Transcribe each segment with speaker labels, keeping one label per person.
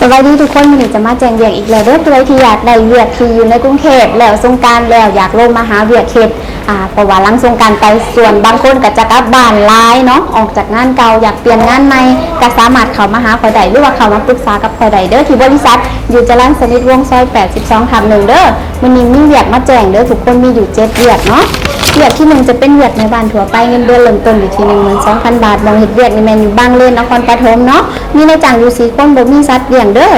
Speaker 1: สวัสดีทุกคนวันนี้จะมาแจ้งเวียกอีกแล้วเด้อตัวที่อยากได้เวียกที่อยู่ในกรุงเทพแล้วสงกรานต์แล้วอยากลงมาหาเวียกเฮ็ดเพราะว่าหลังสงกรานต์ไปส่วนบางคนก็จะกลับบ้านหลายเนาะออกจากงานเก่าอยากเปลี่ยนงานใหม่ก็สามารถเข้ามาหาข่อยได้หรือว่าเข้ามาปรึกษากับข่อยได้เด้อที่บริษัทอยู่จรัญสนิทวงศ์ซอย82/1เด้อวันนี้มีเวียกมาแจ้งเด้อทุกคนมีอยู่7เวียกเนาะเวียกที่1จะเป็นเวียกในบ้านทั่วไปเงินเดือนเริ่มต้นอยู่ที่ 12,000 บาทมองเฮ็ดเวียกนี่แม่นอยู่บางเลนนครปฐมเนาะมีในจ้างอยู่4คนบ่มีสัตว์เลี้ยงเด้อ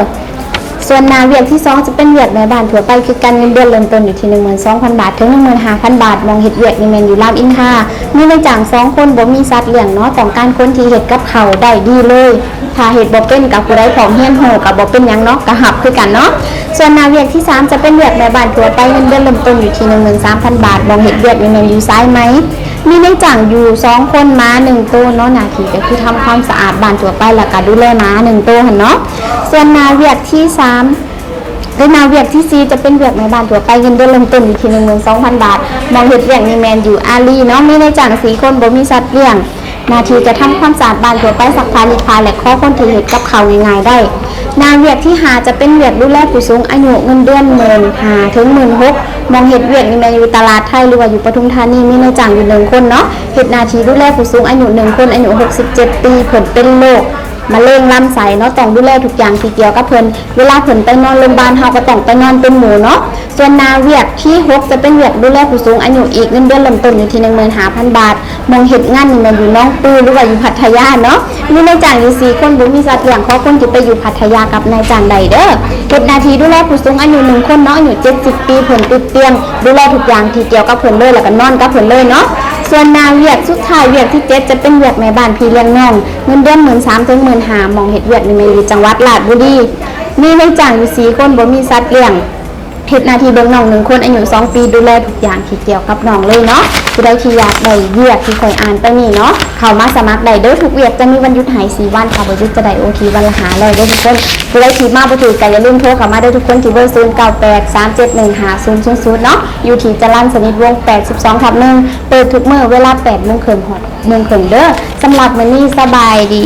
Speaker 1: ส่วนนาเวียกที่2จะเป็นเวียกในบ้านทั่วไปคือการเงินเดือนเริ่มต้นอยู่ที่ 12,000 บาทถึง 15,000 บาทมองเฮ็ดเวียกนี่แม่นอยู่รามอินทรามีในจ้าง2คนบ่มีสัตว์เลี้ยงเนาะต้องการคนที่เฮ็ดกับเขาได้ดีเลยถ้าเฮ็ดบ่เป็นกับผู้ใดพร้อมเรียนรู้ก็บ่เป็นหยังเนาะก็หับคือกันเนาะส่วนนาเวียกที่3จะเป็นเวียกในบ้านทั่วไปเงินเดือนเริ่มต้นอยู่ที่ 13,000 บาทมองเฮ็ดเวียกนี่แม่นอยู่ซ้ายไหมมีในจ้างอยู่2คนม้า1ตัวเนาะหน้าที่ก็คือทำความสะอาดบ้านทั่วไปแล้วก็ดูแลม้า1ตัวหั่นเนาะส่วนนาเวียกที่3นาเวียกที่4จะเป็นเวียกในบ้านทั่วไปเงินเดือนเริ่มต้นอยู่ที่ 12,000 บาทมองเฮ็ดเวียกนี่แม่นอยู่อารีเนาะมีในจ้าง4คนบ่มีสัตว์เลี้ยงหน้าที่จะทำความสะอาดบ้านทั่วไปซักผ้ารีดผ้าและขอคนที่เฮ็ดกับข้าวง่ายๆได้นาเวียกที่5จะเป็นเวียกดูแลผู้สูงอายุเงินเดือน15,000 ถึง 16,000มองเฮ็ดเวียกนี่แม่อยู่ตลาดไทยหรือว่าอยู่ปทุมธานีมีในจ้างอยู่1คนเนาะเฮ็ดหน้าที่ดูแลผู้สูงอายุ1คนอายุ67ปีเพิ่นเป็นโรคมะเร็งลำไส้เนาะต้องดูแลทุกอย่างที่เกี่ยวกับเพิ่นเวลาเพิ่นไปนอนโรงพยาบาลเฮาก็ต้องไปนอนเป็นหมู่เนาะส่วนนาเวียกที่6จะเป็นเวียกดูแลผู้สูงอายุอีกเงินเดือนเริ่มต้นอยู่ที่ 15,000 บาทมองเฮ็ดงานนี่มันอยู่น้องปูหรือว่าอยู่พัทยาเนาะมีนายจ้างอยู่4คนบ่มีสัตว์เลี้ยงขอคนที่ไปอยู่พัทยากับนายจ้างได้เด้อเฮ็ดหน้าที่ดูแลผู้สูงอายุ1คนเนาะอายุ70ปีเพิ่นติดเตียงดูแลทุกอย่างที่เกี่ยวกับเพิ่นเลยแล้วก็นอนกับเพิ่นเลยเนาะส่วนนาเวียกสุดท้ายเวียกที่7จะเป็นเวียกในบ้านพี่เลี้ยงน้องเงินเดือน 13,000 ถึง 15,000มองเฮ็ดเวียกนี่อยู่จังหวัดราชบุรีมีนายจ้างอยู่4คนบ่มีสัตว์เลี้ยงเฮ็ดหน้าที่เบิ่งน้อง1คนอายุ2ปีดูแลทุกอย่างที่เกี่ยวกับน้องเลยเนาะผู้ใดที่อยากได้เวียกที่ค่อยอ่านไปนี่เนาะเข้ามาสมัครได้เด้อทุกเวียกจะมีวันหยุดให้4วันค่ะบ่หยุดจะได้ OT วันละ500เด้อทุกคนผู้ใดที่มาบ่ถูกก็อย่าลืมโทรเข้ามาเด้อทุกคนที่เบอร์0983715000เนาะอยู่ที่จรัญสนิทวงศ์82/1เปิดทุกมื้อเวลา 8:30 ฮอด 1:30เด้อสำหรับมื้อนี้สบายดี